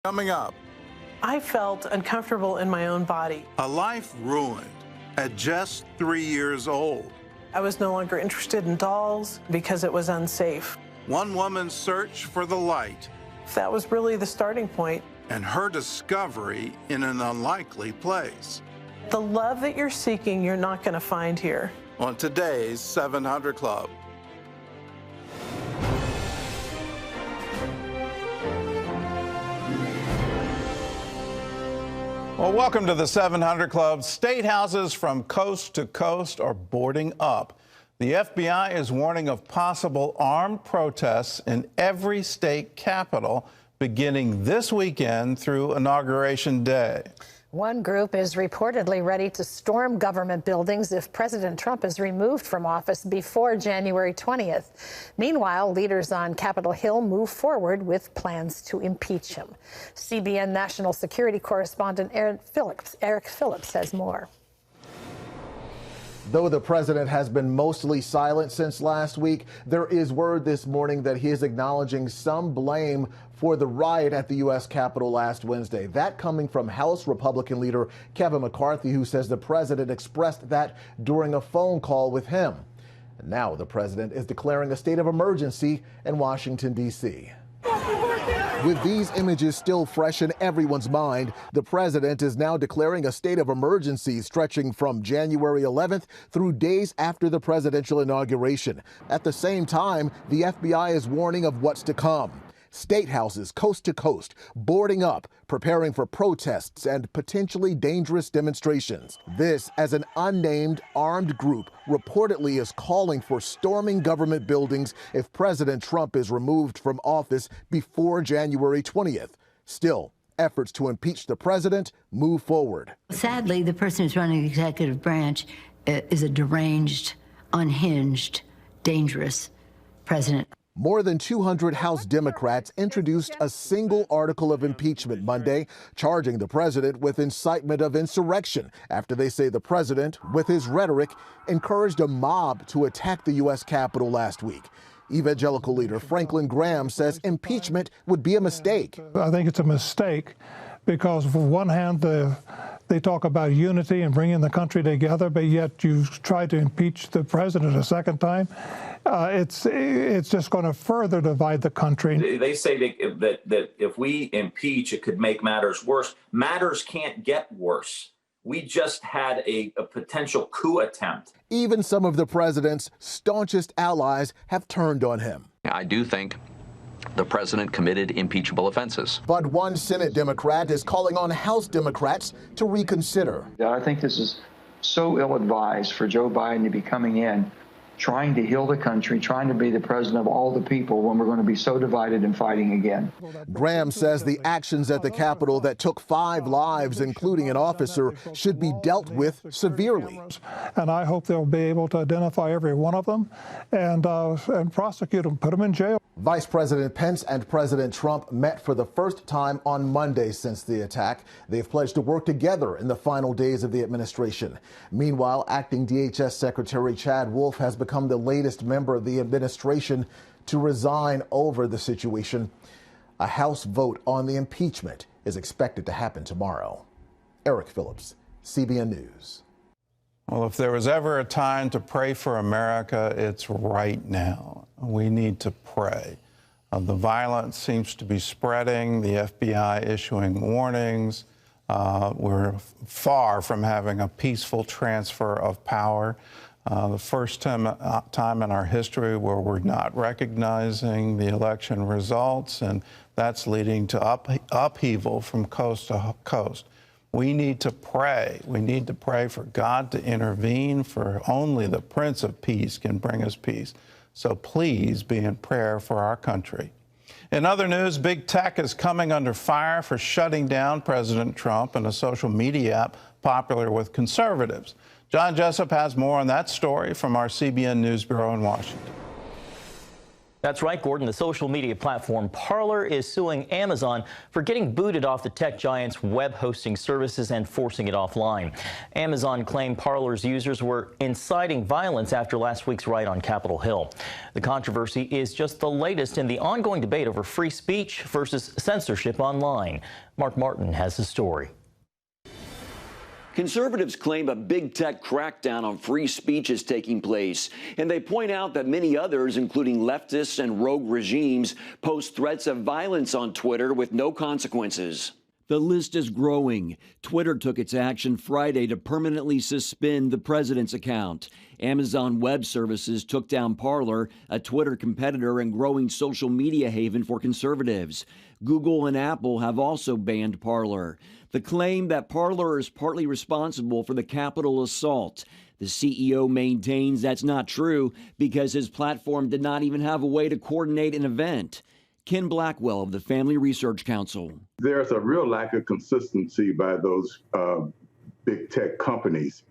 Coming up, I felt uncomfortable in my own body. a life ruined at just 3 years old. I was no longer interested in dolls because it was unsafe. One woman's search for the light That was really the starting point. and her discovery in an unlikely place. The love that you're seeking, you're not going to find here. On today's 700 Club. Well, welcome to the 700 Club. State houses from coast to coast are boarding up. The FBI is warning of possible armed protests in every state capital beginning this weekend through Inauguration Day. One group is reportedly ready to storm government buildings if President Trump is removed from office before January 20th. Meanwhile, leaders on Capitol Hill move forward with plans to impeach him. CBN national security correspondent Eric Phillips has more. Though the president has been mostly silent since last week, there is word this morning that he is acknowledging some blame for the riot at the U.S. Capitol last Wednesday. That coming from House Republican leader Kevin McCarthy, who says the president expressed that during a phone call with him. And now the president is declaring a state of emergency in Washington, D.C. With these images still fresh in everyone's mind, the president is now declaring a state of emergency stretching from January 11th through days after the presidential inauguration. At the same time, the FBI is warning of what's to come. State houses coast to coast boarding up, preparing for protests and potentially dangerous demonstrations. This as an unnamed armed group reportedly is calling for storming government buildings if President Trump is removed from office before January 20th. Still, efforts to impeach the president move forward. Sadly, the person who's running the executive branch is a deranged, unhinged, dangerous president. More than 200 House Democrats introduced a single article of impeachment Monday, charging the president with incitement of insurrection after they say the president, with his rhetoric, encouraged a mob to attack the U.S. Capitol last week. Evangelical leader Franklin Graham says impeachment would be a mistake. I think it's a mistake because, on one hand, they talk about unity and bringing the country together, but yet you try to impeach the president a second time. It's just going to further divide the country. They say that if we impeach, it could make matters worse. Matters can't get worse. We just had a potential coup attempt. Even some of the president's staunchest allies have turned on him. I do think the president committed impeachable offenses. But one Senate Democrat is calling on House Democrats to reconsider. I think this is so ill-advised for Joe Biden to be coming in, trying to heal the country, trying to be the president of all the people when we're going to be so divided and fighting again. Graham says the actions at the Capitol that took 5 lives, including an officer, should be dealt with severely. And I hope they'll be able to identify every one of them and prosecute them, put them in jail. Vice President Pence and President Trump met for the first time on Monday since the attack. They've pledged to work together in the final days of the administration. Meanwhile, acting DHS Secretary Chad Wolf has become the latest member of the administration to resign over the situation. A House vote on the impeachment is expected to happen tomorrow. Eric Phillips, CBN News. Well, if there was ever a time to pray for America, it's right now. We need to pray. The violence seems to be spreading, the FBI issuing warnings. We're far from having a peaceful transfer of power. The first time in our history where we're not recognizing the election results, and that's leading to upheaval from coast to coast. We need to pray. We need to pray for God to intervene, for only the Prince of Peace can bring us peace. So please be in prayer for our country. In other news, big tech is coming under fire for shutting down President Trump and a social media app popular with conservatives. John Jessup has more on that story from our CBN News Bureau in Washington. That's right, Gordon. The social media platform Parler is suing Amazon for getting booted off the tech giant's web hosting services and forcing it offline. Amazon claimed Parler's users were inciting violence after last week's riot on Capitol Hill. The controversy is just the latest in the ongoing debate over free speech versus censorship online. Mark Martin has the story. Conservatives claim a big tech crackdown on free speech is taking place, and they point out that many others, including leftists and rogue regimes, post threats of violence on Twitter with no consequences. The list is growing. Twitter took its action Friday to permanently suspend the president's account. Amazon Web Services took down Parler, a Twitter competitor and growing social media haven for conservatives. Google and Apple have also banned Parler. The claim that Parler is partly responsible for the Capitol assault. The CEO maintains that's not true because his platform did not even have a way to coordinate an event. Ken Blackwell of the Family Research Council. There's a real lack of consistency by those big tech companies.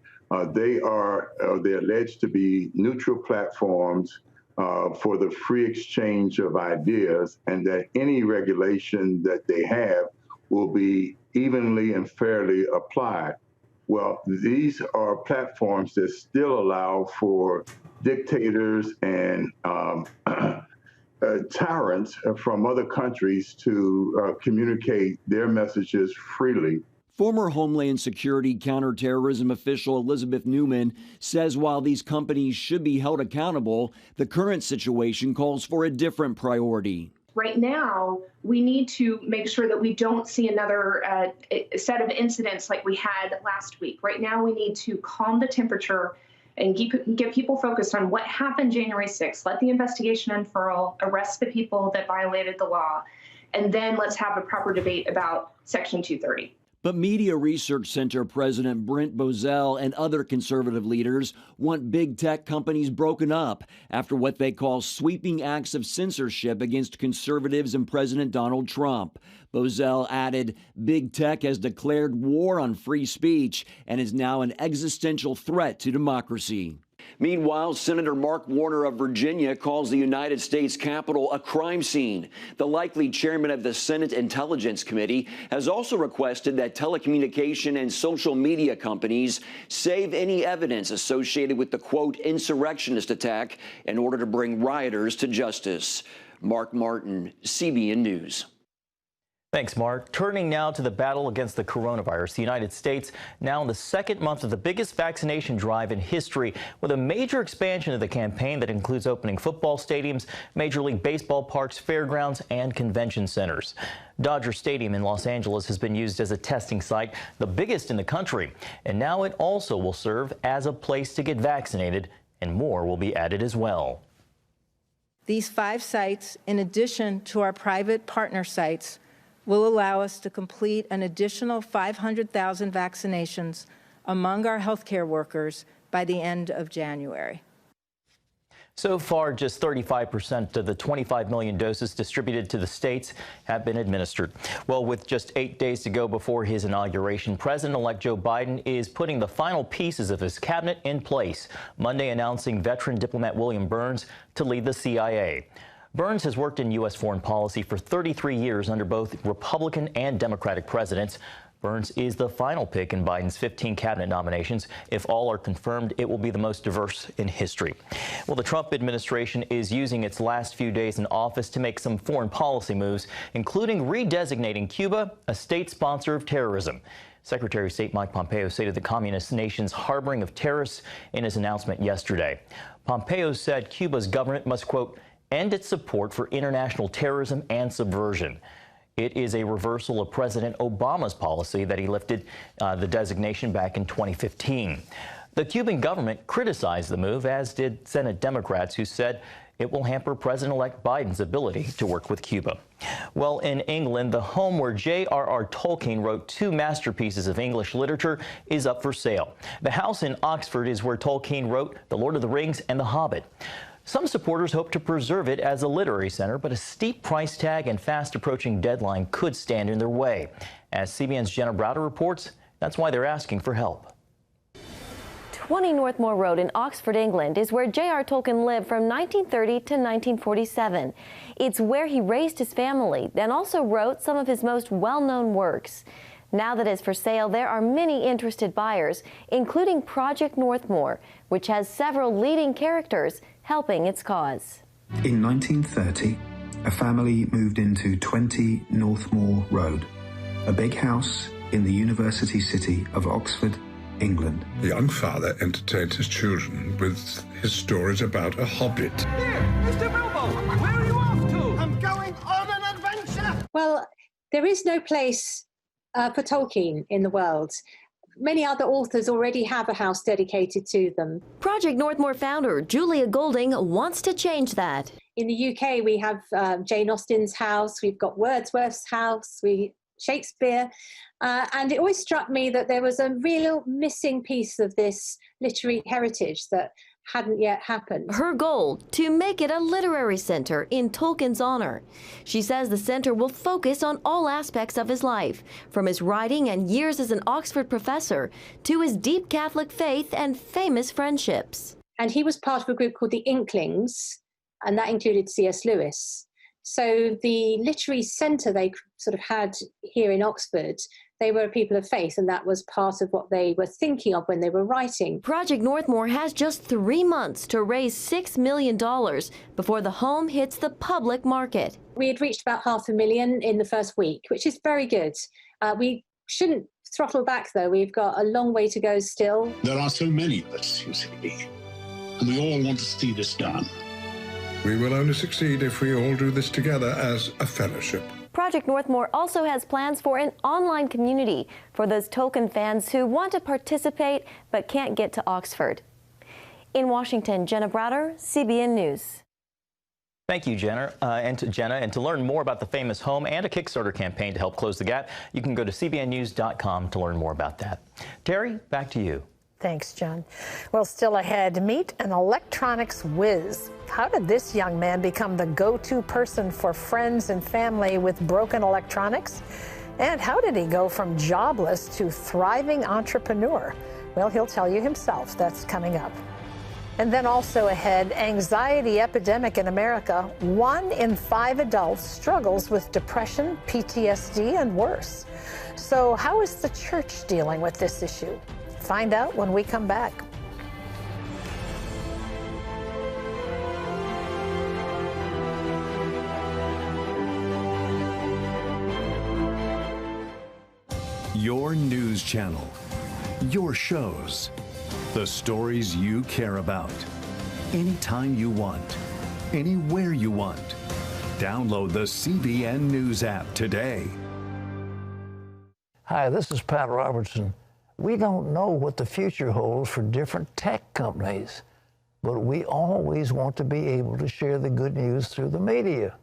They're alleged to be neutral platforms for the free exchange of ideas, and that any regulation that they have will be evenly and fairly applied. Well, these are platforms that still allow for dictators and tyrants from other countries to communicate their messages freely. Former Homeland Security counterterrorism official Elizabeth Newman says while these companies should be held accountable, the current situation calls for a different priority. Right now, we need to make sure that we don't see another set of incidents like we had last week. Right now, we need to calm the temperature and get people focused on what happened January 6th. Let the investigation unfurl, arrest the people that violated the law, and then let's have a proper debate about Section 230. But Media Research Center President Brent Bozell and other conservative leaders want big tech companies broken up after what they call sweeping acts of censorship against conservatives and President Donald Trump. Bozell added, big tech has declared war on free speech and is now an existential threat to democracy. Meanwhile, Senator Mark Warner of Virginia calls the United States Capitol a crime scene. The likely chairman of the Senate Intelligence Committee has also requested that telecommunication and social media companies save any evidence associated with the, quote, insurrectionist attack in order to bring rioters to justice. Mark Martin, CBN News. Thanks, Mark. Turning now to the battle against the coronavirus. The United States now in the second month of the biggest vaccination drive in history, with a major expansion of the campaign that includes opening football stadiums, Major League Baseball parks, fairgrounds, and convention centers. Dodger Stadium in Los Angeles has been used as a testing site, the biggest in the country. And now it also will serve as a place to get vaccinated, and more will be added as well. These 5 sites, in addition to our private partner sites, will allow us to complete an additional 500,000 vaccinations among our healthcare workers by the end of January. So far, just 35% of the 25 million doses distributed to the states have been administered. Well, with just 8 days to go before his inauguration, President-elect Joe Biden is putting the final pieces of his cabinet in place, Monday announcing veteran diplomat William Burns to lead the CIA. Burns has worked in U.S. foreign policy for 33 years under both Republican and Democratic presidents. Burns is the final pick in Biden's 15 cabinet nominations. If all are confirmed, it will be the most diverse in history. Well, the Trump administration is using its last few days in office to make some foreign policy moves, including redesignating Cuba a state sponsor of terrorism. Secretary of State Mike Pompeo stated the communist nation's harboring of terrorists in his announcement yesterday. Pompeo said Cuba's government must, quote, end its support for international terrorism and subversion. It is a reversal of President Obama's policy that he lifted the designation back in 2015. The Cuban government criticized the move, as did Senate Democrats, who said it will hamper President-elect Biden's ability to work with Cuba. Well, in England, the home where J.R.R. Tolkien wrote 2 masterpieces of English literature is up for sale. The house in Oxford is where Tolkien wrote The Lord of the Rings and The Hobbit. Some supporters hope to preserve it as a literary center, but a steep price tag and fast-approaching deadline could stand in their way. As CBN's Jenna Browder reports, that's why they're asking for help. 20 Northmore Road in Oxford, England, is where J.R. Tolkien lived from 1930 to 1947. It's where he raised his family and also wrote some of his most well-known works. Now that it's for sale, there are many interested buyers, including Project Northmore, which has several leading characters helping its cause. In 1930, a family moved into 20 Northmore Road, a big house in the university city of Oxford, England. The young father entertained his children with his stories about a hobbit. Here, Mr. Bilbo, where are you off to? I'm going on an adventure. Well, there is no place for Tolkien in the world. Many other authors already have a house dedicated to them. Project Northmore founder Julia Golding wants to change that. In the UK, we have Jane Austen's house, we've got Wordsworth's house, Shakespeare, and it always struck me that there was a real missing piece of this literary heritage that hadn't yet happened. Her goal, to make it a literary center in Tolkien's honor. She says the center will focus on all aspects of his life, from his writing and years as an Oxford professor to his deep Catholic faith and famous friendships. And he was part of a group called the Inklings, and that included C.S. Lewis. So the literary centre they sort of had here in Oxford, they were a people of faith, and that was part of what they were thinking of when they were writing. Project Northmore has just 3 months to raise $6 million before the home hits the public market. We had reached about $500,000 in the first week, which is very good. We shouldn't throttle back, though. We've got a long way to go still. There are so many of us, you see, and we all want to see this done. We will only succeed if we all do this together as a fellowship. Project Northmore also has plans for an online community for those Tolkien fans who want to participate but can't get to Oxford. In Washington, Jenna Browder, CBN News. Thank you, Jenna. And to learn more about the famous home and a Kickstarter campaign to help close the gap, you can go to cbnnews.com to learn more about that. Terry, back to you. Thanks, John. Well, still ahead, meet an electronics whiz. How did this young man become the go-to person for friends and family with broken electronics? And how did he go from jobless to thriving entrepreneur? Well, he'll tell you himself. That's coming up. And then also ahead, anxiety epidemic in America. 1 in 5 adults struggles with depression, PTSD, and worse. So how is the church dealing with this issue? Find out when we come back. Your news channel, your shows, the stories you care about. Anytime you want, anywhere you want. Download the CBN News app today. Hi, this is Pat Robertson. We don't know what the future holds for different tech companies, but we always want to be able to share the good news through the media.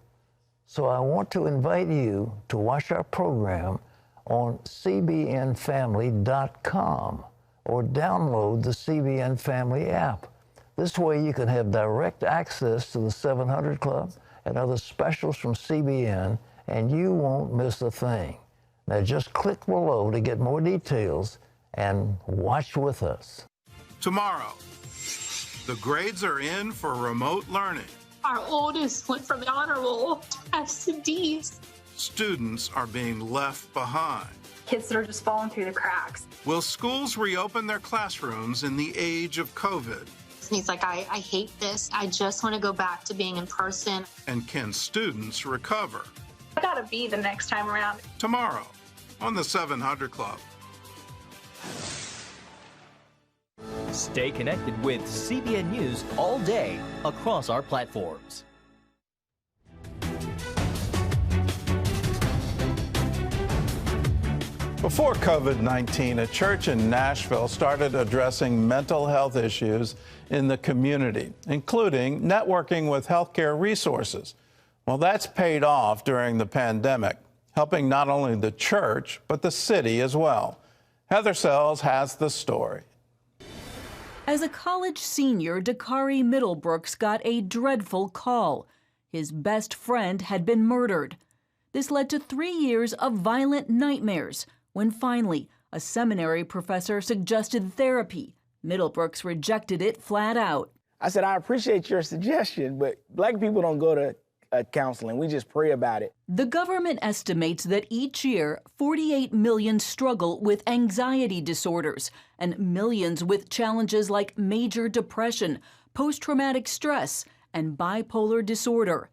So I want to invite you to watch our program on cbnfamily.com or download the CBN Family app. This way you can have direct access to the 700 Club and other specials from CBN, and you won't miss a thing. Now just click below to get more details and watch with us. Tomorrow, the grades are in for remote learning. Our oldest went from honor roll to F's to D's. Students are being left behind. Kids that are just falling through the cracks. Will schools reopen their classrooms in the age of COVID? And he's like, I hate this. I just want to go back to being in person. And can students recover? I gotta be the next time around. Tomorrow on the 700 Club. Stay connected with CBN News all day across our platforms. Before COVID-19, a church in Nashville started addressing mental health issues in the community, including networking with healthcare resources. Well, that's paid off during the pandemic, helping not only the church, but the city as well. Heather Sells has the story. As a college senior, Dakari Middlebrooks got a dreadful call. His best friend had been murdered. This led to 3 years of violent nightmares when finally a seminary professor suggested therapy, Middlebrooks rejected it flat out. I said, I appreciate your suggestion, but Black people don't go to counseling. We just pray about it. The government estimates that each year, 48 million struggle with anxiety disorders and millions with challenges like major depression, post-traumatic stress, and bipolar disorder.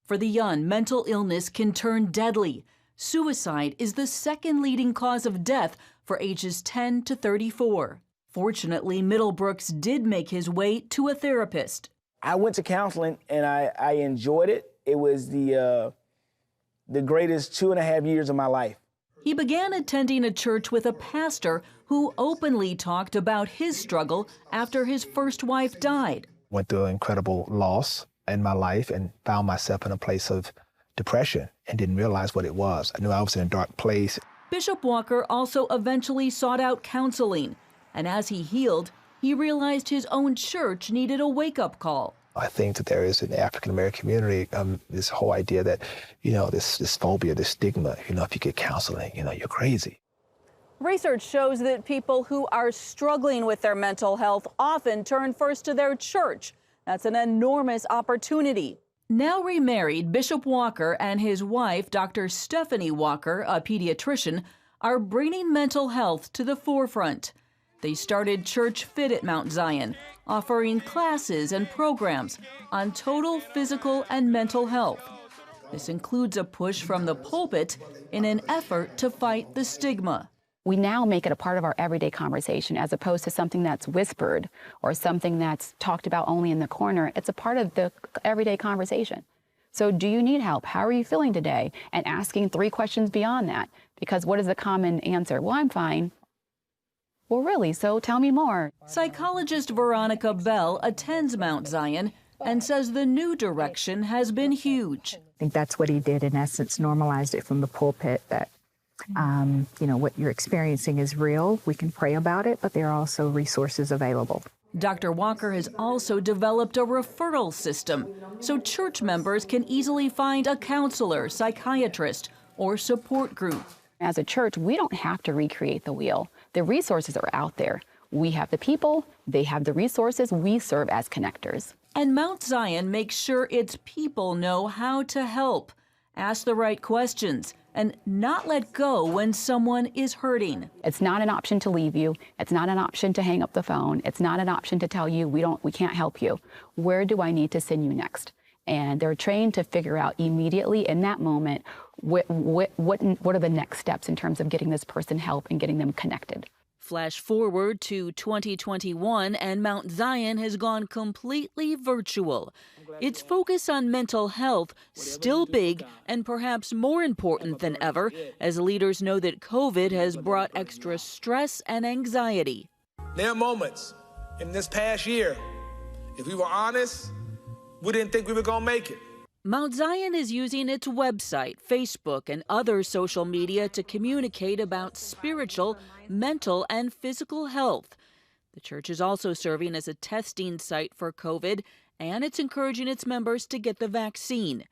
For the young, mental illness can turn deadly. Suicide is the second leading cause of death for ages 10 to 34. Fortunately, Middlebrooks did make his way to a therapist. I went to counseling and I enjoyed it. It was the greatest 2.5 years of my life. He began attending a church with a pastor who openly talked about his struggle after his first wife died. Went through an incredible loss in my life and found myself in a place of depression and didn't realize what it was. I knew I was in a dark place. Bishop Walker also eventually sought out counseling, and as he healed, he realized his own church needed a wake-up call. I think that there is in the African-American community this whole idea that, this phobia, this stigma, if you get counseling, you're crazy. Research shows that people who are struggling with their mental health often turn first to their church. That's an enormous opportunity. Now remarried, Bishop Walker and his wife, Dr. Stephanie Walker, a pediatrician, are bringing mental health to the forefront. They started Church Fit at Mount Zion, offering classes and programs on total physical and mental health. This includes a push from the pulpit in an effort to fight the stigma. We now make it a part of our everyday conversation as opposed to something that's whispered or something that's talked about only in the corner. It's a part of the everyday conversation. So do you need help? How are you feeling today? And asking 3 questions beyond that. Because what is the common answer? Well, I'm fine. Well, really, so tell me more. Psychologist Veronica Bell attends Mount Zion and says the new direction has been huge. I think that's what he did, in essence, normalized it from the pulpit that, what you're experiencing is real. We can pray about it, but there are also resources available. Dr. Walker has also developed a referral system so church members can easily find a counselor, psychiatrist, or support group. As a church, we don't have to recreate the wheel. The resources are out there. We have the people, they have the resources, we serve as connectors. And Mount Zion makes sure its people know how to help, ask the right questions, and not let go when someone is hurting. It's not an option to leave you. It's not an option to hang up the phone. It's not an option to tell you we can't help you. Where do I need to send you next? And they're trained to figure out immediately in that moment what are the next steps in terms of getting this person help and getting them connected. Flash forward to 2021 and Mount Zion has gone completely virtual. Its focus on mental health still big and perhaps more important than ever as leaders know that COVID has brought extra stress and anxiety. There are moments in this past year, if we were honest, we didn't think we were going to make it. Mount Zion is using its website, Facebook, and other social media to communicate about spiritual, mental, and physical health. The church is also serving as a testing site for COVID, and it's encouraging its members to get the vaccine.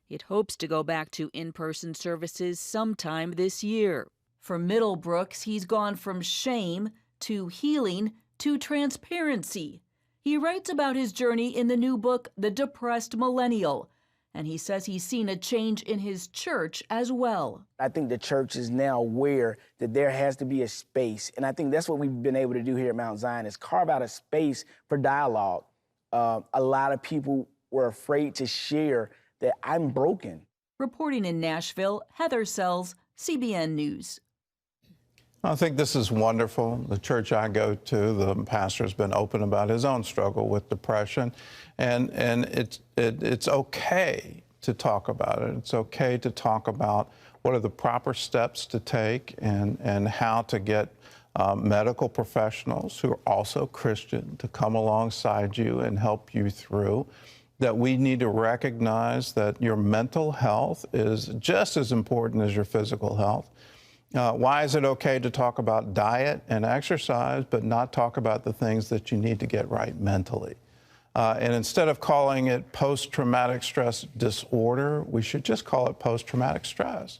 It hopes to go back to in-person services sometime this year. For Middlebrooks, he's gone from shame to healing to transparency. He writes about his journey in the new book, The Depressed Millennial. And he says he's seen a change in his church as well. I think the church is now aware that there has to be a space. And I think that's what we've been able to do here at Mount Zion is carve out a space for dialogue. A lot of people were afraid to share that I'm broken. Reporting in Nashville, Heather Sells, CBN News. I think this is wonderful. The church I go to, the pastor's been open about his own struggle with depression, and it's okay to talk about it. It's okay to talk about what are the proper steps to take and how to get medical professionals who are also Christian to come alongside you and help you through. That we need to recognize that your mental health is just as important as your physical health. Why is it okay to talk about diet and exercise, but not talk about the things that you need to get right mentally? And instead of calling it post-traumatic stress disorder, we should just call it post-traumatic stress.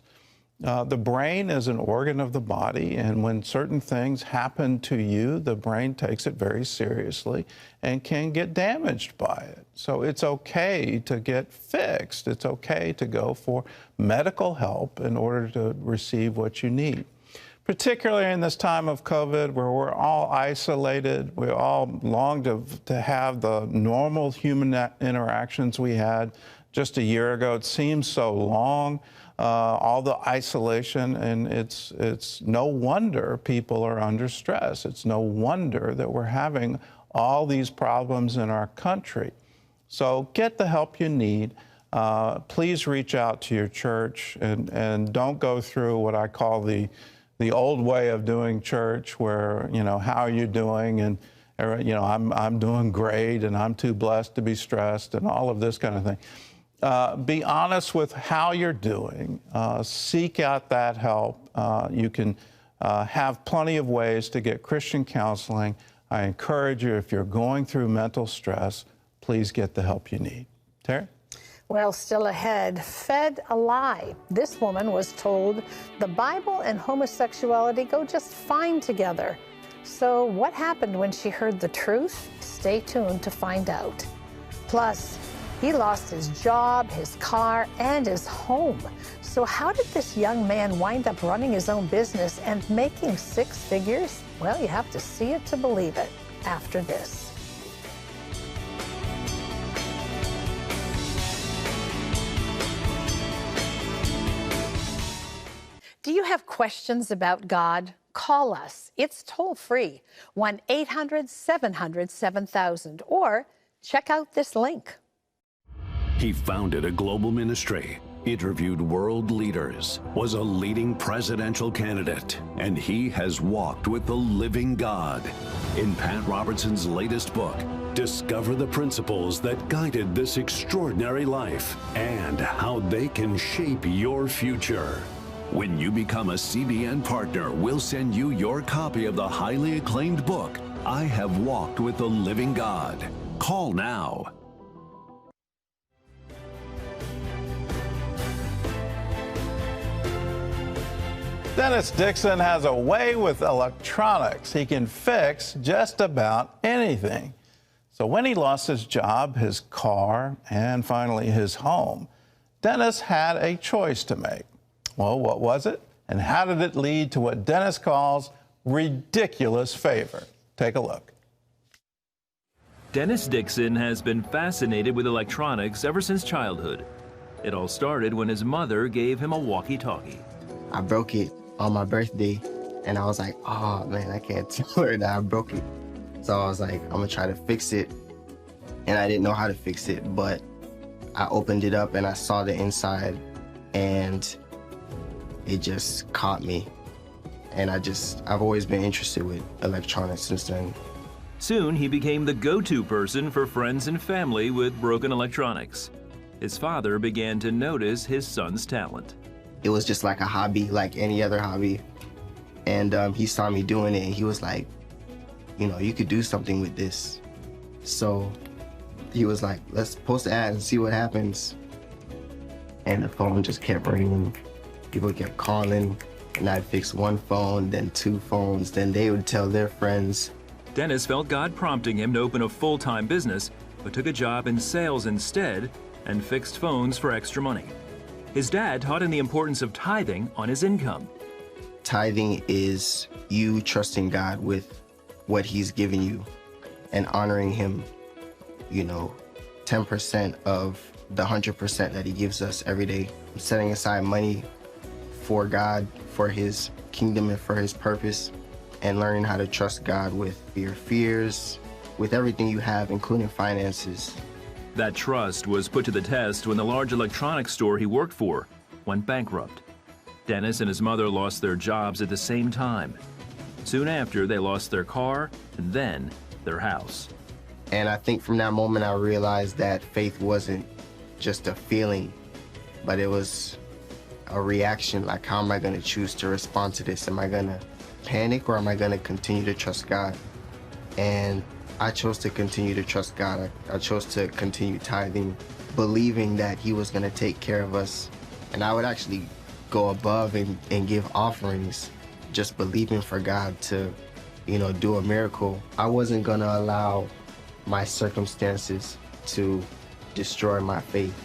The brain is an organ of the body, and when certain things happen to you, the brain takes it very seriously and can get damaged by it. So it's okay to get fixed. It's okay to go for medical help in order to receive what you need. Particularly in this time of COVID, where we're all isolated, we all long to have the normal human interactions we had just a year ago. It seems so long. All the isolation, and it's no wonder people are under stress. It's no wonder that we're having all these problems in our country. So get the help you need. Please reach out to your church and don't go through what I call the old way of doing church, where, you know, how are you doing? And, you know, I'm doing great, and I'm too blessed to be stressed, and all of this kind of thing. Be honest with how you're doing. Seek out that help. You can have plenty of ways to get Christian counseling. I encourage you, if you're going through mental stress, please get the help you need. Terry? Well, still ahead, fed a lie. This woman was told the Bible and homosexuality go just fine together. So what happened when she heard the truth? Stay tuned to find out. Plus, he lost his job, his car, and his home. So how did this young man wind up running his own business and making six figures? Well, you have to see it to believe it after this. Do you have questions about God? Call us. It's toll-free, 1-800-700-7000, or check out this link. He founded a global ministry, interviewed world leaders, was a leading presidential candidate, and he has walked with the living God. In Pat Robertson's latest book, discover the principles that guided this extraordinary life and how they can shape your future. When you become a CBN partner, we'll send you your copy of the highly acclaimed book, I Have Walked with the Living God. Call now. Dennis Dixon has a way with electronics. He can fix just about anything. So when he lost his job, his car, and finally his home, Dennis had a choice to make. Well, what was it? And how did it lead to what Dennis calls ridiculous favor? Take a look. Dennis Dixon has been fascinated with electronics ever since childhood. It all started when his mother gave him a walkie-talkie. I broke it on my birthday, and I was like, oh man, I can't tell her that I broke it. So I was like, I'm gonna try to fix it. And I didn't know how to fix it, but I opened it up and I saw the inside, and it just caught me. And I've always been interested with electronics since then. Soon he became the go-to person for friends and family with broken electronics. His father began to notice his son's talent. It was just like a hobby, like any other hobby. And he saw me doing it, and he was like, you know, you could do something with this. So he was like, let's post an ad and see what happens. And the phone just kept ringing. People kept calling, and I'd fix one phone, then two phones, then they would tell their friends. Dennis felt God prompting him to open a full-time business, but took a job in sales instead and fixed phones for extra money. His dad taught him the importance of tithing on his income. Tithing is you trusting God with what he's given you and honoring him, you know, 10% of the 100% that he gives us every day. Setting aside money for God, for his kingdom and for his purpose, and learning how to trust God with your fears, with everything you have, including finances. That trust was put to the test when the large electronics store he worked for went bankrupt. Dennis and his mother lost their jobs at the same time. Soon after, they lost their car and then their house. And I think from that moment, I realized that faith wasn't just a feeling, but it was a reaction. Like, how am I going to choose to respond to this? Am I going to panic, or am I going to continue to trust God? And I chose to continue to trust God. I chose to continue tithing, believing that he was going to take care of us. And I would actually go above and give offerings, just believing for God to, do a miracle. I wasn't gonna allow my circumstances to destroy my faith.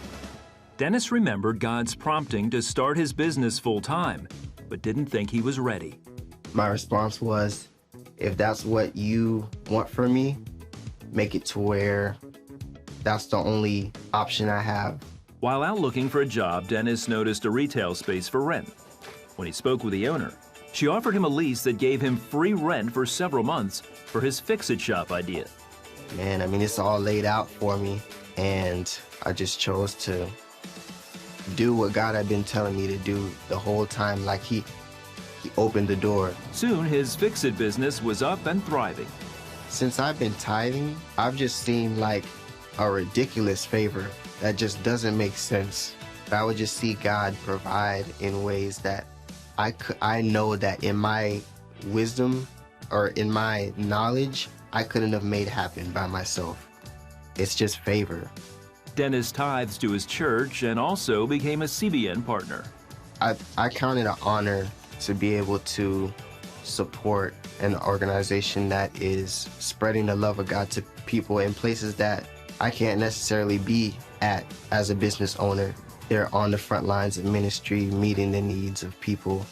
Dennis remembered God's prompting to start his business full-time, but didn't think he was ready. My response was, if that's what you want for me, make it to where that's the only option I have. While out looking for a job, Dennis noticed a retail space for rent. When he spoke with the owner, she offered him a lease that gave him free rent for several months for his fix-it-shop idea. Man, I mean, it's all laid out for me, and I just chose to do what God had been telling me to do the whole time, like he opened the door. Soon, his fix-it business was up and thriving. Since I've been tithing, I've just seen like a ridiculous favor that just doesn't make sense. I would just see God provide in ways that I know that in my wisdom or in my knowledge, I couldn't have made happen by myself. It's just favor. Dennis tithes to his church and also became a CBN partner. I count it an honor to be able to support an organization that is spreading the love of God to people in places that I can't necessarily be at as a business owner. They're on the front lines of ministry, meeting the needs of people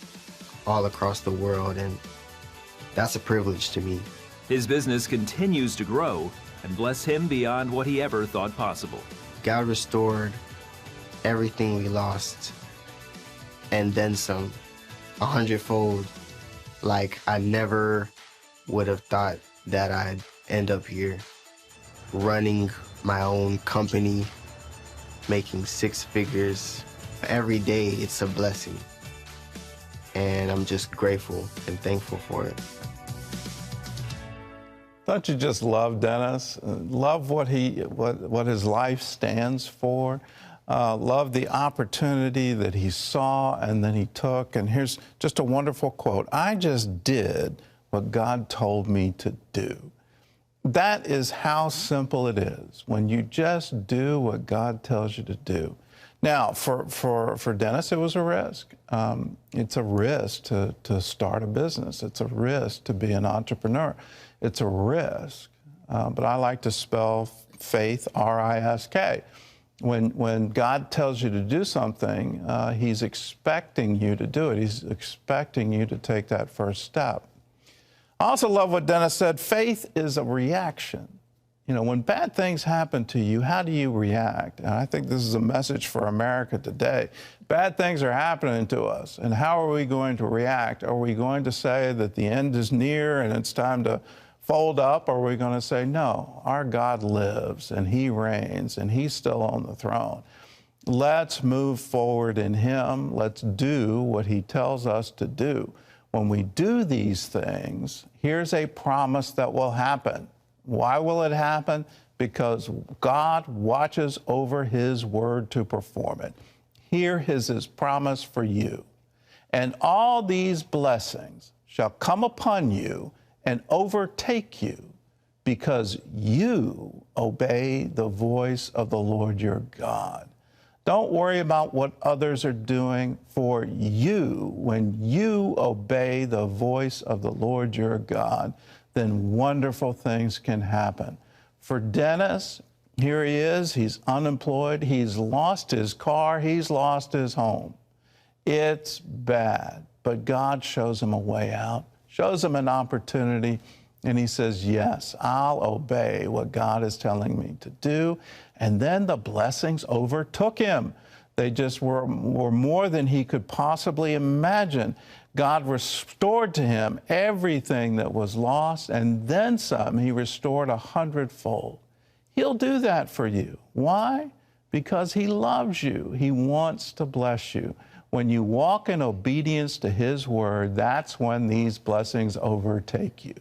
all across the world, and that's a privilege to me. His business continues to grow and bless him beyond what he ever thought possible. God restored everything we lost, and then some, 100-fold. Like, I never would have thought that I'd end up here, running my own company, making 6 figures. Every day, it's a blessing. And I'm just grateful and thankful for it. Don't you just love Dennis? Love what his life stands for. Love the opportunity that he saw and then he took. And here's just a wonderful quote. I just did what God told me to do. That is how simple it is, when you just do what God tells you to do. Now, for Dennis, it was a risk. It's a risk to start a business. It's a risk to be an entrepreneur. It's a risk, but I like to spell faith, R-I-S-K. When God tells you to do something, he's expecting you to do it. He's expecting you to take that first step. I also love what Dennis said. Faith is a reaction. You know, when bad things happen to you, how do you react? And I think this is a message for America today. Bad things are happening to us, and how are we going to react? Are we going to say that the end is near and it's time to fold up, or are we going to say, no, our God lives and he reigns and he's still on the throne? Let's move forward in him. Let's do what he tells us to do. When we do these things, here's a promise that will happen. Why will it happen? Because God watches over his word to perform it. Here is his promise for you. And all these blessings shall come upon you and overtake you because you obey the voice of the Lord your God. Don't worry about what others are doing for you. When you obey the voice of the Lord your God, then wonderful things can happen. For Dennis, here he is, he's unemployed, he's lost his car, he's lost his home. It's bad, but God shows him a way out, shows him an opportunity, and he says, yes, I'll obey what God is telling me to do. And then the blessings overtook him. They just were more than he could possibly imagine. God restored to him everything that was lost, and then some. He restored 100-fold. He'll do that for you. Why? Because he loves you. He wants to bless you. When you walk in obedience to his word, that's when these blessings overtake you.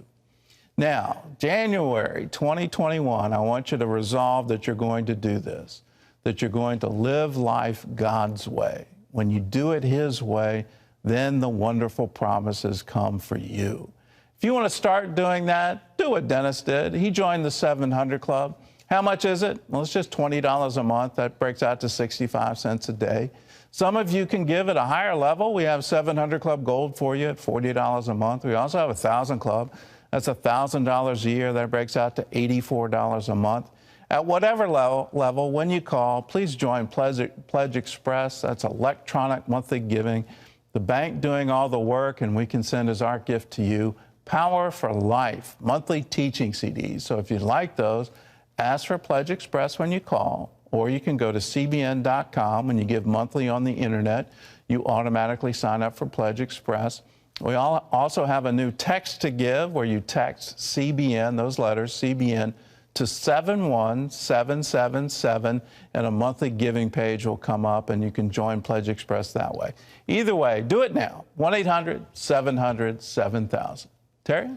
Now, January 2021, I want you to resolve that you're going to do this, that you're going to live life God's way. When you do it his way, then the wonderful promises come for you. If you want to start doing that, do what Dennis did. He joined the 700 Club. How much is it? Well, it's just $20 a month. That breaks out to 65 cents a day. Some of you can give at a higher level. We have 700 Club Gold for you at $40 a month. We also have 1,000 Club. That's $1,000 a year. That breaks out to $84 a month. At whatever level, when you call, please join Pledge Express. That's electronic monthly giving. The bank doing all the work, and we can send as our gift to you Power for Life, monthly teaching CDs. So if you'd like those, ask for Pledge Express when you call, or you can go to cbn.com. When you give monthly on the internet, you automatically sign up for Pledge Express. We also have a new text to give where you text CBN, those letters, CBN, to 71777, and a monthly giving page will come up, and you can join Pledge Express that way. Either way, do it now. 1-800-700-7000. Terry?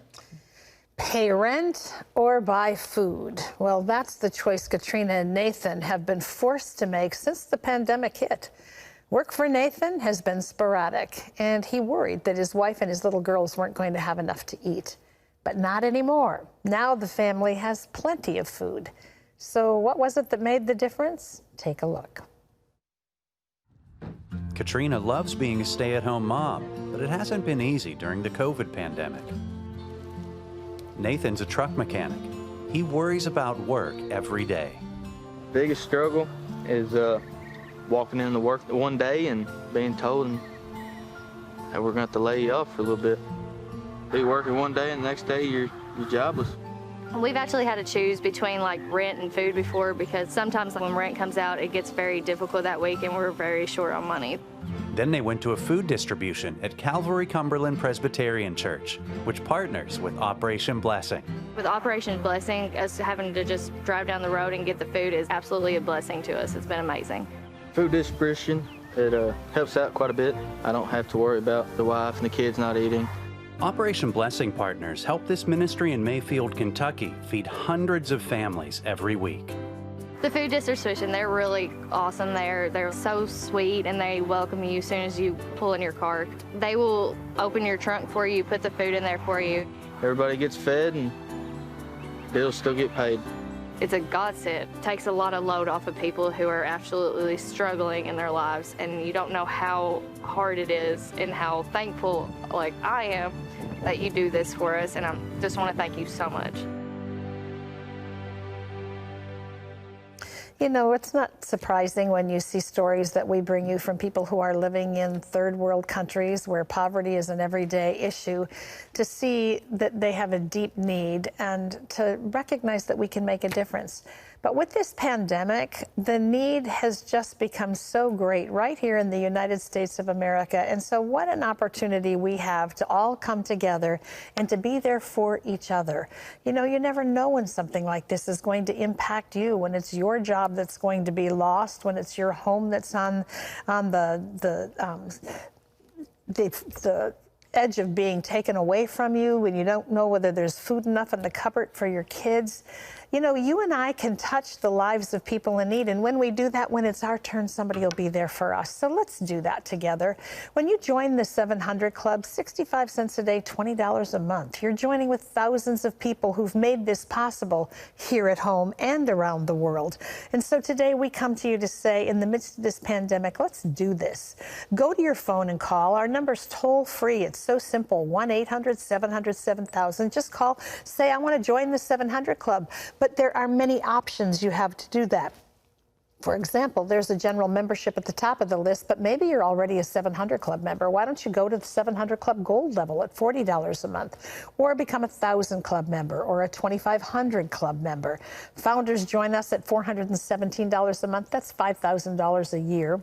Pay rent or buy food? Well, that's the choice Katrina and Nathan have been forced to make since the pandemic hit. Work for Nathan has been sporadic, and he worried that his wife and his little girls weren't going to have enough to eat. But not anymore. Now the family has plenty of food. So what was it that made the difference? Take a look. Katrina loves being a stay-at-home mom, but it hasn't been easy during the COVID pandemic. Nathan's a truck mechanic. He worries about work every day. Biggest struggle is walking into work one day and being told that we're going to have to lay you off for a little bit. Be working one day and the next day you're jobless. We've actually had to choose between like rent and food before, because sometimes when rent comes out, it gets very difficult that week and we're very short on money. Then they went to a food distribution at Calvary Cumberland Presbyterian Church, which partners with Operation Blessing. With Operation Blessing, us having to just drive down the road and get the food is absolutely a blessing to us. It's been amazing. Food distribution, it helps out quite a bit. I don't have to worry about the wife and the kids not eating. Operation Blessing partners help this ministry in Mayfield, Kentucky feed hundreds of families every week. The food distribution, they're really awesome. They're so sweet, and they welcome you as soon as you pull in your car. They will open your trunk for you, put the food in there for you. Everybody gets fed and bills still get paid. It's a godsend. It takes a lot of load off of people who are absolutely struggling in their lives, and you don't know how hard it is and how thankful, like I am, that you do this for us, and I just want to thank you so much. You know, it's not surprising when you see stories that we bring you from people who are living in third world countries where poverty is an everyday issue, to see that they have a deep need and to recognize that we can make a difference. But with this pandemic, the need has just become so great right here in the United States of America. And so what an opportunity we have to all come together and to be there for each other. You know, you never know when something like this is going to impact you, when it's your job that's going to be lost, when it's your home that's on the edge of being taken away from you, when you don't know whether there's food enough in the cupboard for your kids. You know, you and I can touch the lives of people in need, and when we do that, when it's our turn, somebody will be there for us. So let's do that together. When you join the 700 Club, 65 cents a day, $20 a month, you're joining with thousands of people who've made this possible here at home and around the world. And so today we come to you to say, in the midst of this pandemic, let's do this. Go to your phone and call. Our number's toll free. It's so simple, 1-800-700-7000. Just call, say, I want to join the 700 Club. But there are many options you have to do that. For example, there's a general membership at the top of the list, but maybe you're already a 700 Club member. Why don't you go to the 700 Club Gold level at $40 a month, or become a 1,000 Club member or a 2,500 Club member? Founders join us at $417 a month. That's $5,000 a year.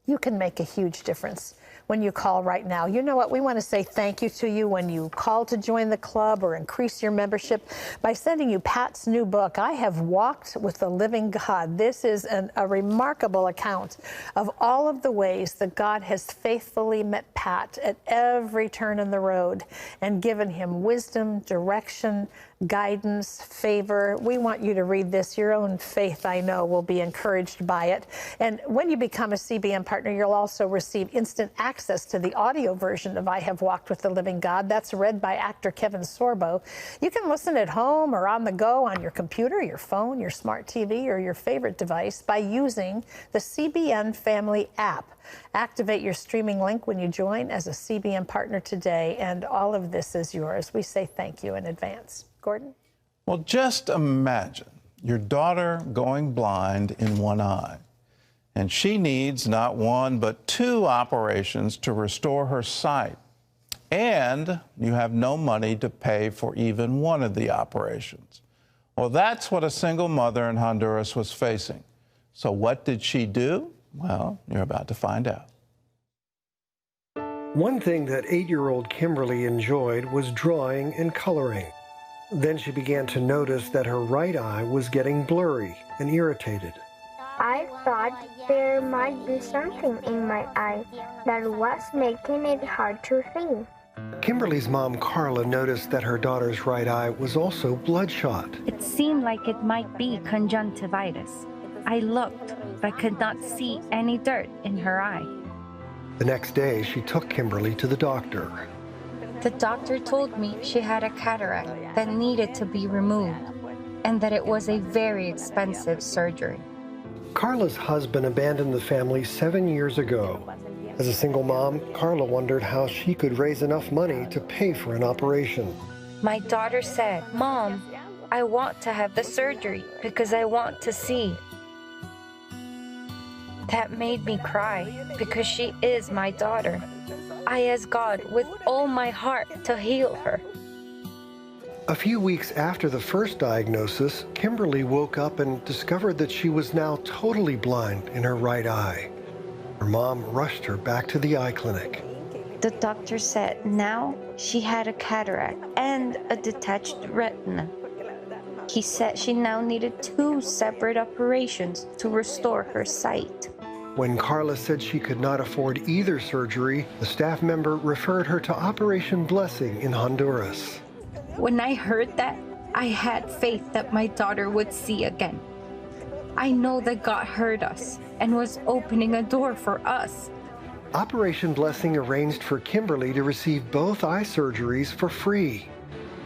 You can make a huge difference when you call right now. You know what? We want to say thank you to you when you call to join the club or increase your membership by sending you Pat's new book, I Have Walked with the Living God. This is a remarkable account of all of the ways that God has faithfully met Pat at every turn in the road and given him wisdom, direction, guidance, favor. We want you to read this. Your own faith, I know, will be encouraged by it. And when you become a CBN partner, you'll also receive instant access access to the audio version of I Have Walked with the Living God. That's read by actor Kevin Sorbo. You can listen at home or on the go on your computer, your phone, your smart TV, or your favorite device by using the CBN Family app. Activate your streaming link when you join as a CBN partner today, and all of this is yours. We say thank you in advance. Gordon? Well, just imagine your daughter going blind in one eye, and she needs not one but 2 operations to restore her sight, and you have no money to pay for even one of the operations. Well, that's what a single mother in Honduras was facing. So what did she do? Well, you're about to find out. One thing that 8-year-old Kimberly enjoyed was drawing and coloring. Then she began to notice that her right eye was getting blurry and irritated. I thought there might be something in my eye that was making it hard to see. Kimberly's mom, Carla, noticed that her daughter's right eye was also bloodshot. It seemed like it might be conjunctivitis. I looked, but could not see any dirt in her eye. The next day, she took Kimberly to the doctor. The doctor told me she had a cataract that needed to be removed and that it was a very expensive surgery. Carla's husband abandoned the family 7 years ago. As a single mom, Carla wondered how she could raise enough money to pay for an operation. My daughter said, "Mom, I want to have the surgery because I want to see." That made me cry because she is my daughter. I ask God with all my heart to heal her. A few weeks after the first diagnosis, Kimberly woke up and discovered that she was now totally blind in her right eye. Her mom rushed her back to the eye clinic. The doctor said now she had a cataract and a detached retina. He said she now needed 2 separate operations to restore her sight. When Carla said she could not afford either surgery, the staff member referred her to Operation Blessing in Honduras. When I heard that, I had faith that my daughter would see again. I know that God heard us and was opening a door for us. Operation Blessing arranged for Kimberly to receive both eye surgeries for free.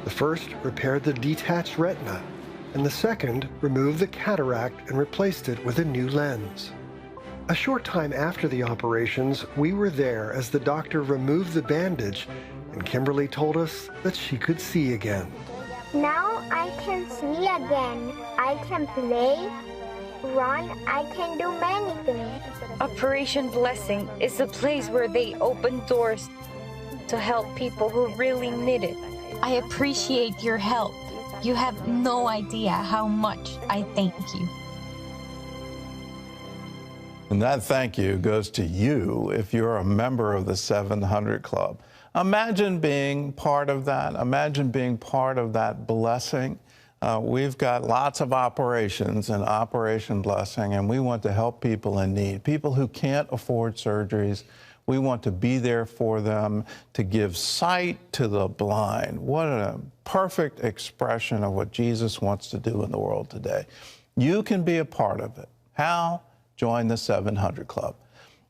The first repaired the detached retina, and the second removed the cataract and replaced it with a new lens. A short time after the operations, we were there as the doctor removed the bandage, and Kimberly told us that she could see again. Now I can see again. I can play, run, I can do many things. Operation Blessing is a place where they open doors to help people who really need it. I appreciate your help. You have no idea how much I thank you. And that thank you goes to you if you're a member of the 700 Club. Imagine being part of that. Imagine being part of that blessing. We've got lots of operations in Operation Blessing, and we want to help people in need, people who can't afford surgeries. We want to be there for them, to give sight to the blind. What a perfect expression of what Jesus wants to do in the world today. You can be a part of it. How? Join the 700 Club.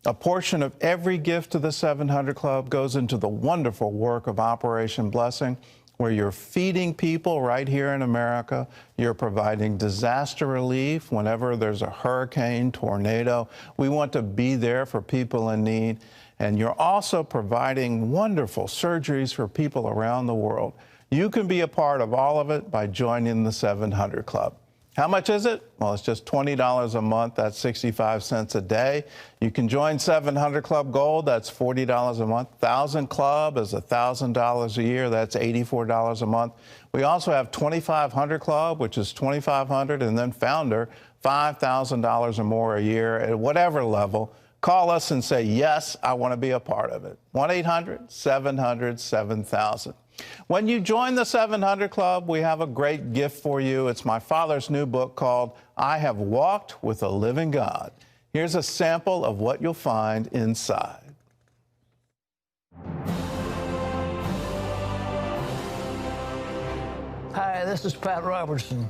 A portion of every gift to the 700 Club goes into the wonderful work of Operation Blessing, where you're feeding people right here in America. You're providing disaster relief whenever there's a hurricane, tornado. We want to be there for people in need. And you're also providing wonderful surgeries for people around the world. You can be a part of all of it by joining the 700 Club. How much is it? Well, it's just $20 a month. That's 65 cents a day. You can join 700 Club Gold. That's $40 a month. 1000 Club is $1,000 a year. That's $84 a month. We also have 2500 Club, which is $2,500, and then Founder, $5,000 or more a year at whatever level. Call us and say, yes, I want to be a part of it. 1-800-700-7000. When you join the 700 Club, we have a great gift for you. It's my father's new book called I Have Walked with a Living God. Here's a sample of what you'll find inside. Hi, this is Pat Robertson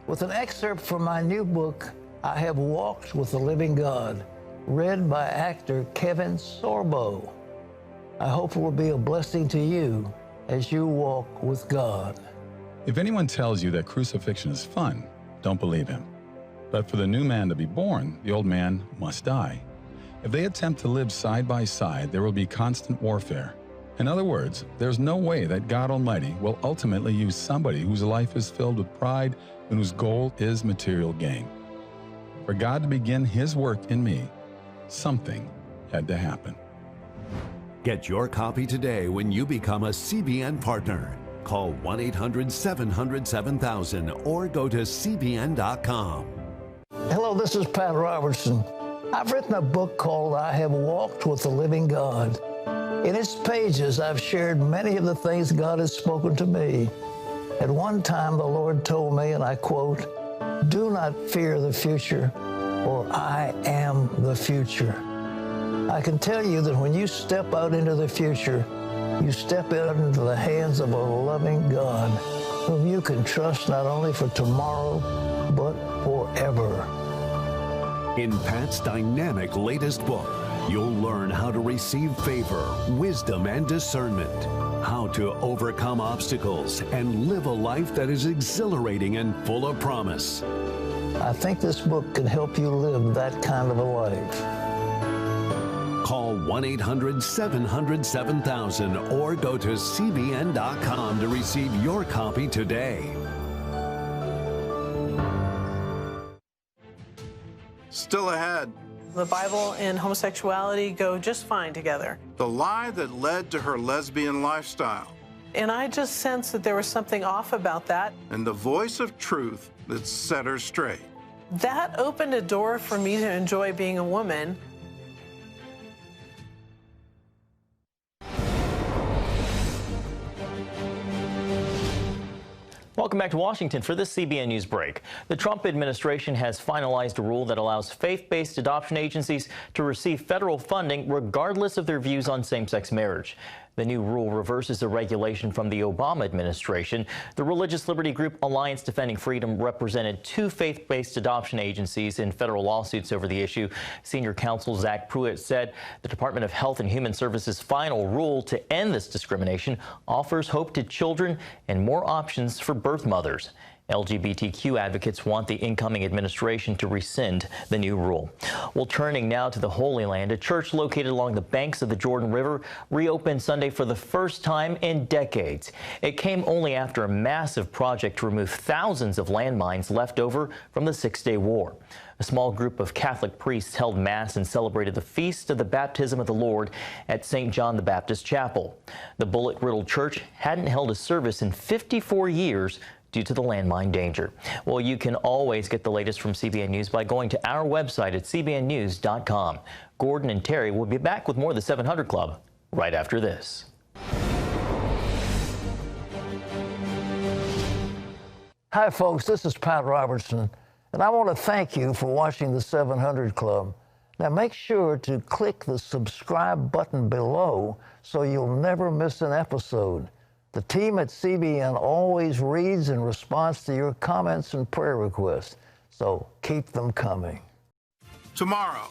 with an excerpt from my new book, I Have Walked with the Living God, read by actor Kevin Sorbo. I hope it will be a blessing to you as you walk with God. If anyone tells you that crucifixion is fun, don't believe him. But for the new man to be born, the old man must die. If they attempt to live side by side, there will be constant warfare. In other words, there's no way that God Almighty will ultimately use somebody whose life is filled with pride and whose goal is material gain. For God to begin his work in me, something had to happen. Get your copy today when you become a CBN partner. Call 1-800-700-7000 or go to cbn.com. Hello, this is Pat Robertson. I've written a book called I Have Walked with the Living God. In its pages, I've shared many of the things God has spoken to me. At one time, the Lord told me, and I quote, "Do not fear the future, for I am the future." I can tell you that when you step out into the future, you step out into the hands of a loving God whom you can trust not only for tomorrow, but forever. In Pat's dynamic latest book, you'll learn how to receive favor, wisdom, and discernment, how to overcome obstacles, and live a life that is exhilarating and full of promise. I think this book can help you live that kind of a life. Call 1-800-700-7000 or go to cbn.com to receive your copy today. Still ahead. The Bible and homosexuality go just fine together. The lie that led to her lesbian lifestyle. And I just sensed that there was something off about that. And the voice of truth that set her straight. That opened a door for me to enjoy being a woman. Welcome back to Washington for this CBN News break. The Trump administration has finalized a rule that allows faith-based adoption agencies to receive federal funding regardless of their views on same-sex marriage. The new rule reverses a regulation from the Obama administration. The religious liberty group Alliance Defending Freedom represented 2 faith-based adoption agencies in federal lawsuits over the issue. Senior counsel Zach Pruitt said the Department of Health and Human Services' final rule to end this discrimination offers hope to children and more options for birth mothers. LGBTQ advocates want the incoming administration to rescind the new rule. Well, turning now to the Holy Land, a church located along the banks of the Jordan River reopened Sunday for the first time in decades. It came only after a massive project to remove thousands of landmines left over from the Six-Day War. A small group of Catholic priests held Mass and celebrated the Feast of the Baptism of the Lord at St. John the Baptist Chapel. The bullet-riddled church hadn't held a service in 54 years due to the landmine danger. Well, you can always get the latest from CBN News by going to our website at cbnnews.com. Gordon and Terry will be back with more of the 700 Club right after this. Hi, folks. This is Pat Robertson, and I want to thank you for watching the 700 Club. Now, make sure to click the subscribe button below so you'll never miss an episode. The team at CBN always reads and responds to your comments and prayer requests, so keep them coming. Tomorrow,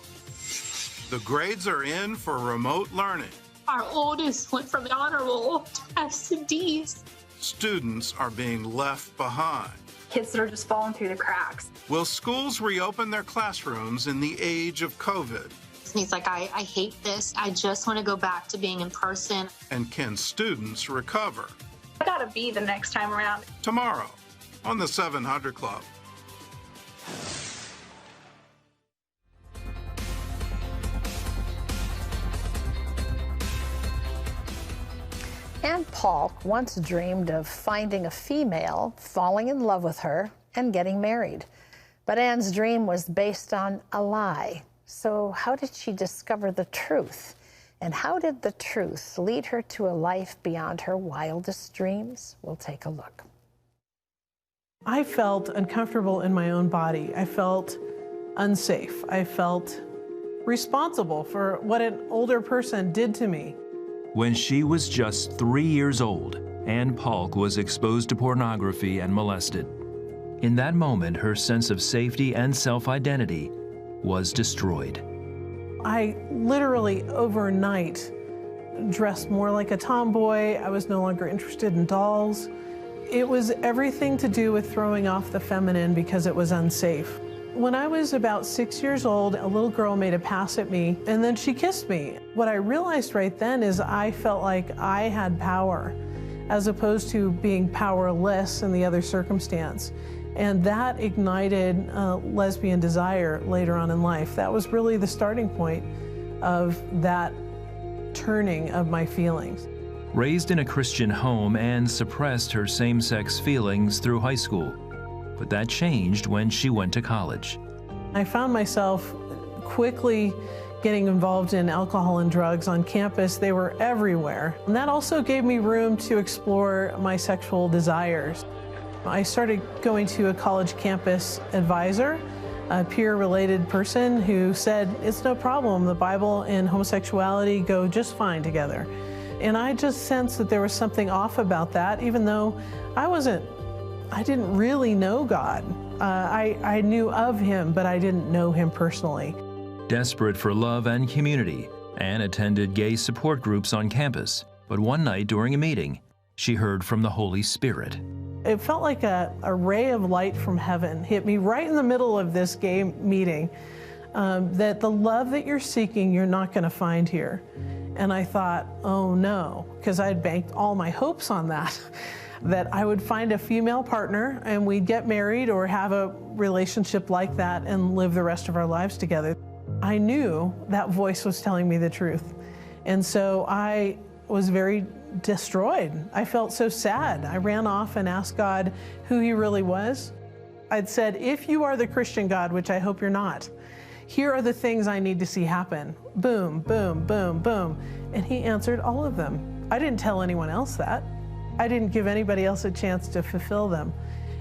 the grades are in for remote learning. Our oldest went from honor roll to F's to D's. Students are being left behind. Kids that are just falling through the cracks. Will schools reopen their classrooms in the age of COVID? He's like, I hate this. I just want to go back to being in person. And can students recover? I gotta be the next time around. Tomorrow on the 700 Club. Anne Paulk once dreamed of finding a female, falling in love with her, and getting married. But Anne's dream was based on a lie. So how did she discover the truth? And how did the truth lead her to a life beyond her wildest dreams? We'll take a look. I felt uncomfortable in my own body. I felt unsafe. I felt responsible for what an older person did to me. When she was just 3 years old, Anne Paulk was exposed to pornography and molested. In that moment, her sense of safety and self-identity was destroyed. I literally overnight dressed more like a tomboy. I was no longer interested in dolls. It was everything to do with throwing off the feminine because it was unsafe. When I was about 6 years old, a little girl made a pass at me, and then she kissed me. What I realized right then is I felt like I had power, as opposed to being powerless in the other circumstance. And that ignited lesbian desire later on in life. That was really the starting point of that turning of my feelings. Raised in a Christian home, Anne suppressed her same-sex feelings through high school. But that changed when she went to college. I found myself quickly getting involved in alcohol and drugs on campus. They were everywhere. And that also gave me room to explore my sexual desires. I started going to a college campus advisor, a peer-related person who said, it's no problem, the Bible and homosexuality go just fine together. And I just sensed that there was something off about that, even though I didn't really know God. I knew of him, but I didn't know him personally. Desperate for love and community, Anne attended gay support groups on campus. But one night during a meeting, she heard from the Holy Spirit. It felt like a ray of light from heaven hit me right in the middle of this gay meeting, that the love that you're seeking, you're not going to find here. And I thought, oh no, because I'd banked all my hopes on that. That I would find a female partner and we'd get married or have a relationship like that and live the rest of our lives together. I knew that voice was telling me the truth. And so I was very destroyed. I felt so sad. I ran off and asked God who he really was. I'd said, if you are the Christian God, which I hope you're not, here are the things I need to see happen. Boom, boom, boom, boom. And he answered all of them. I didn't tell anyone else that. I didn't give anybody else a chance to fulfill them.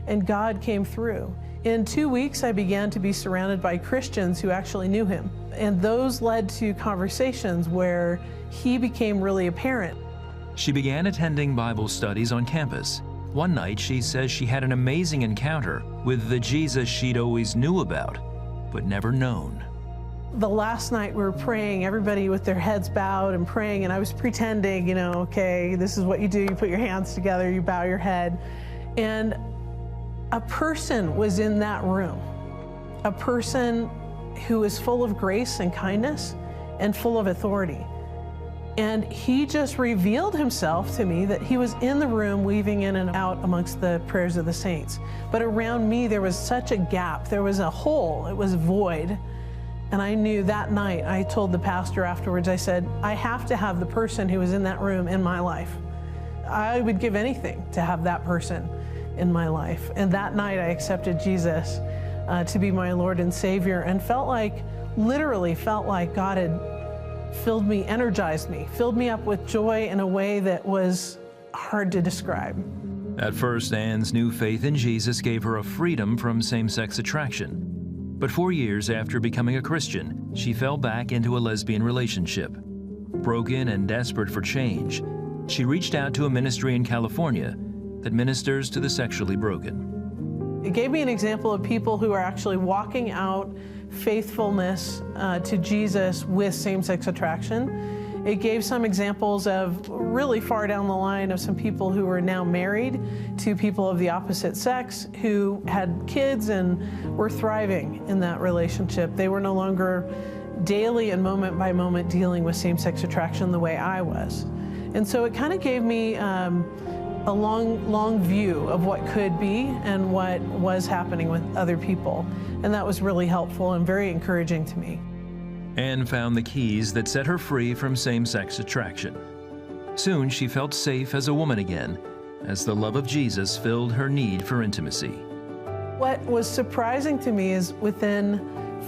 And God came through. In 2 weeks, I began to be surrounded by Christians who actually knew him. And those led to conversations where he became really apparent. She began attending Bible studies on campus. One night, she says she had an amazing encounter with the Jesus she'd always knew about, but never known. The last night we were praying, everybody with their heads bowed and praying, and I was pretending, you know, okay, this is what you do. You put your hands together, you bow your head. And a person was in that room, a person who is full of grace and kindness and full of authority. And he just revealed himself to me that he was in the room weaving in and out amongst the prayers of the saints. But around me, there was such a gap. There was a hole. It was void. And I knew that night, I told the pastor afterwards, I said, I have to have the person who was in that room in my life. I would give anything to have that person in my life. And that night, I accepted Jesus to be my Lord and Savior, and literally felt like God had filled me, energized me, filled me up with joy in a way that was hard to describe. At first, Anne's new faith in Jesus gave her a freedom from same-sex attraction. But 4 years after becoming a Christian, she fell back into a lesbian relationship. Broken and desperate for change, she reached out to a ministry in California that ministers to the sexually broken. It gave me an example of people who are actually walking out faithfulness to Jesus with same-sex attraction. It gave some examples of really far down the line of some people who were now married to people of the opposite sex who had kids and were thriving in that relationship. They were no longer daily and moment by moment dealing with same-sex attraction the way I was. And so it kind of gave me a long view of what could be and what was happening with other people. And that was really helpful and very encouraging to me. Anne found the keys that set her free from same-sex attraction. Soon she felt safe as a woman again, as the love of Jesus filled her need for intimacy. What was surprising to me is within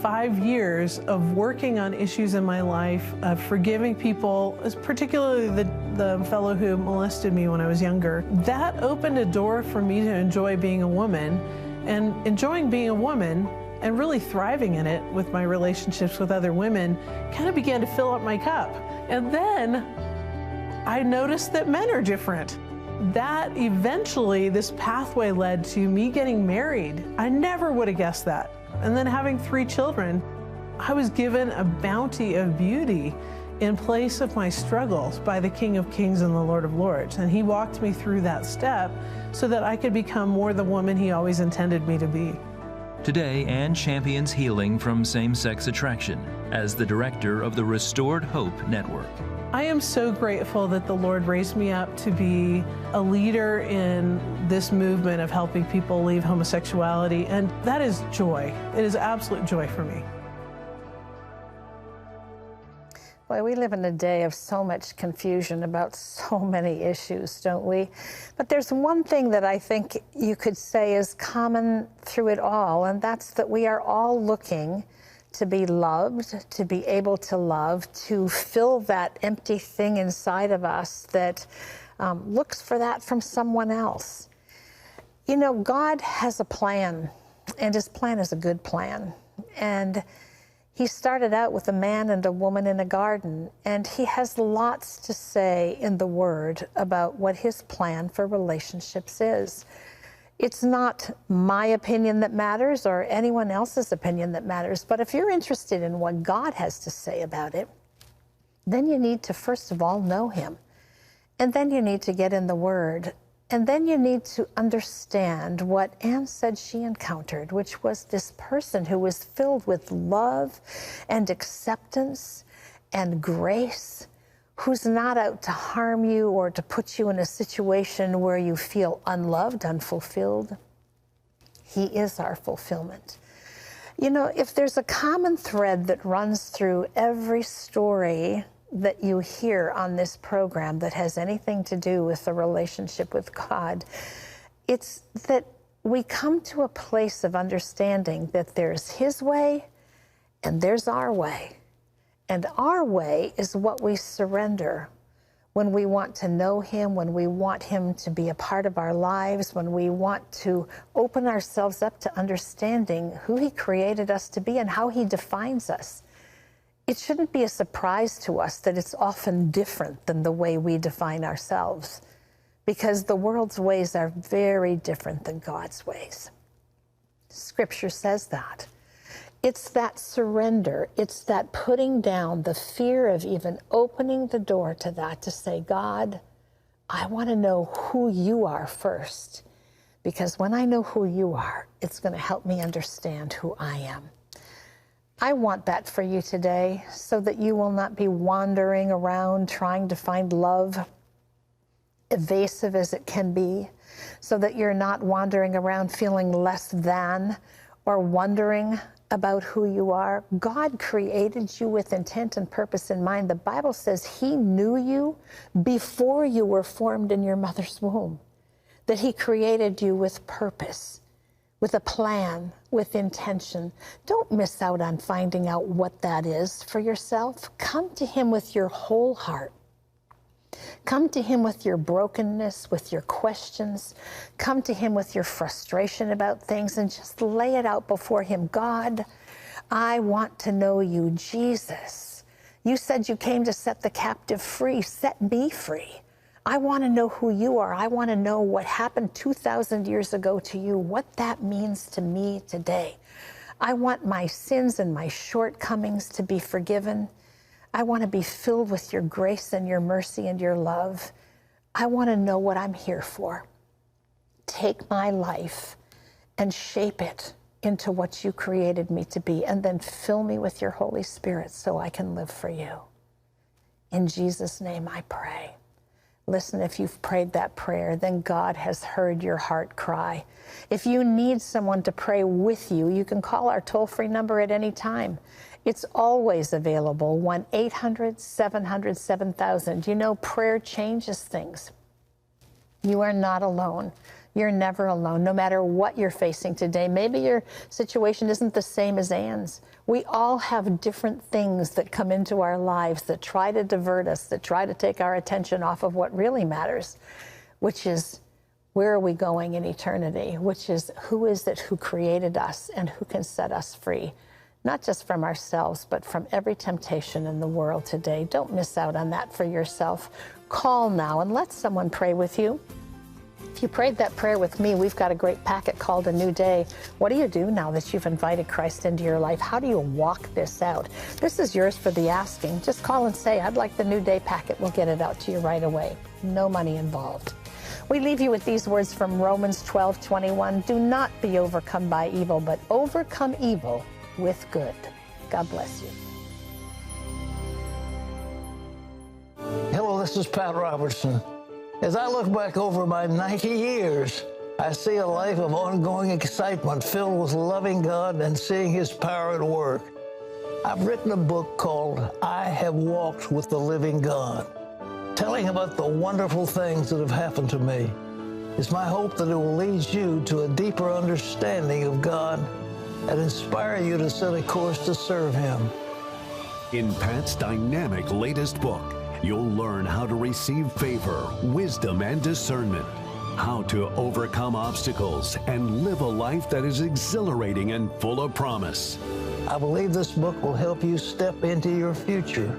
5 years of working on issues in my life, of forgiving people, particularly the fellow who molested me when I was younger, that opened a door for me to enjoy being a woman, and enjoying being a woman and really thriving in it with my relationships with other women kind of began to fill up my cup. And then I noticed that men are different. That eventually, this pathway led to me getting married. I never would have guessed that. And then having 3 children, I was given a bounty of beauty in place of my struggles by the King of Kings and the Lord of Lords. And he walked me through that step so that I could become more the woman he always intended me to be. Today, Anne champions healing from same-sex attraction as the director of the Restored Hope Network. I am so grateful that the Lord raised me up to be a leader in this movement of helping people leave homosexuality, and that is joy. It is absolute joy for me. Boy, we live in a day of so much confusion about so many issues, don't we? But there's one thing that I think you could say is common through it all, and that's that we are all looking to be loved, to be able to love, to fill that empty thing inside of us that looks for that from someone else. You know, God has a plan, and his plan is a good plan. And he started out with a man and a woman in a garden, and he has lots to say in the Word about what his plan for relationships is. It's not my opinion that matters or anyone else's opinion that matters, but if you're interested in what God has to say about it, then you need to first of all know him. And then you need to get in the Word. And then you need to understand what Anne said she encountered, which was this person who was filled with love and acceptance and grace, who's not out to harm you or to put you in a situation where you feel unloved, unfulfilled. He is our fulfillment. You know, if there's a common thread that runs through every story that you hear on this program that has anything to do with the relationship with God, it's that we come to a place of understanding that there's his way and there's our way. And our way is what we surrender when we want to know him, when we want him to be a part of our lives, when we want to open ourselves up to understanding who he created us to be and how he defines us. It shouldn't be a surprise to us that it's often different than the way we define ourselves, because the world's ways are very different than God's ways. Scripture says that. It's that surrender. It's that putting down the fear of even opening the door to that, to say, God, I want to know who you are first, because when I know who you are, it's going to help me understand who I am. I want that for you today, so that you will not be wandering around trying to find love, evasive as it can be, so that you're not wandering around feeling less than or wondering about who you are. God created you with intent and purpose in mind. The Bible says he knew you before you were formed in your mother's womb, that he created you with purpose, with a plan, with intention. Don't miss out on finding out what that is for yourself. Come to him with your whole heart. Come to him with your brokenness, with your questions. Come to him with your frustration about things and just lay it out before him. God, I want to know you. Jesus, you said you came to set the captive free. Set me free. I want to know who you are. I want to know what happened 2,000 years ago to you, what that means to me today. I want my sins and my shortcomings to be forgiven. I want to be filled with your grace and your mercy and your love. I want to know what I'm here for. Take my life and shape it into what you created me to be, and then fill me with your Holy Spirit so I can live for you. In Jesus' name I pray. Listen, if you've prayed that prayer, then God has heard your heart cry. If you need someone to pray with you, you can call our toll-free number at any time. It's always available, 1-800-700-7000. You know, prayer changes things. You are not alone. You're never alone, no matter what you're facing today. Maybe your situation isn't the same as Anne's. We all have different things that come into our lives that try to divert us, that try to take our attention off of what really matters, which is, where are we going in eternity? Which is, who is it who created us and who can set us free? Not just from ourselves, but from every temptation in the world today. Don't miss out on that for yourself. Call now and let someone pray with you. If you prayed that prayer with me, we've got a great packet called A New Day. What do you do now that you've invited Christ into your life? How do you walk this out? This is yours for the asking. Just call and say, I'd like the New Day packet. We'll get it out to you right away. No money involved. We leave you with these words from Romans 12:21. Do not be overcome by evil, but overcome evil with good. God bless you. Hello, this is Pat Robertson. As I look back over my 90 years, I see a life of ongoing excitement filled with loving God and seeing His power at work. I've written a book called I Have Walked with the Living God, telling about the wonderful things that have happened to me. It's my hope that it will lead you to a deeper understanding of God and inspire you to set a course to serve Him. In Pat's dynamic latest book, you'll learn how to receive favor, wisdom, and discernment, how to overcome obstacles, and live a life that is exhilarating and full of promise. I believe this book will help you step into your future,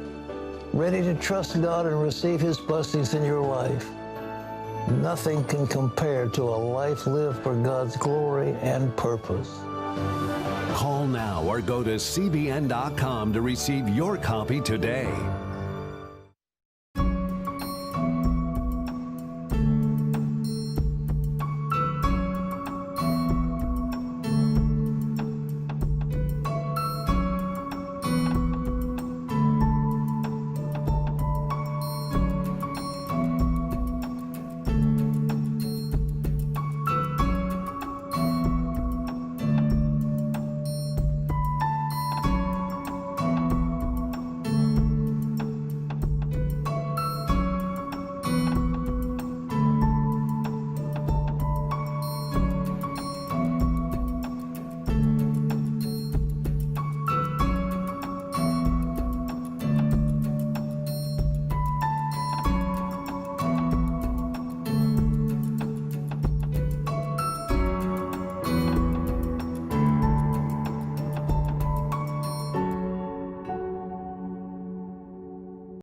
ready to trust God and receive His blessings in your life. Nothing can compare to a life lived for God's glory and purpose. Call now or go to cbn.com to receive your copy today.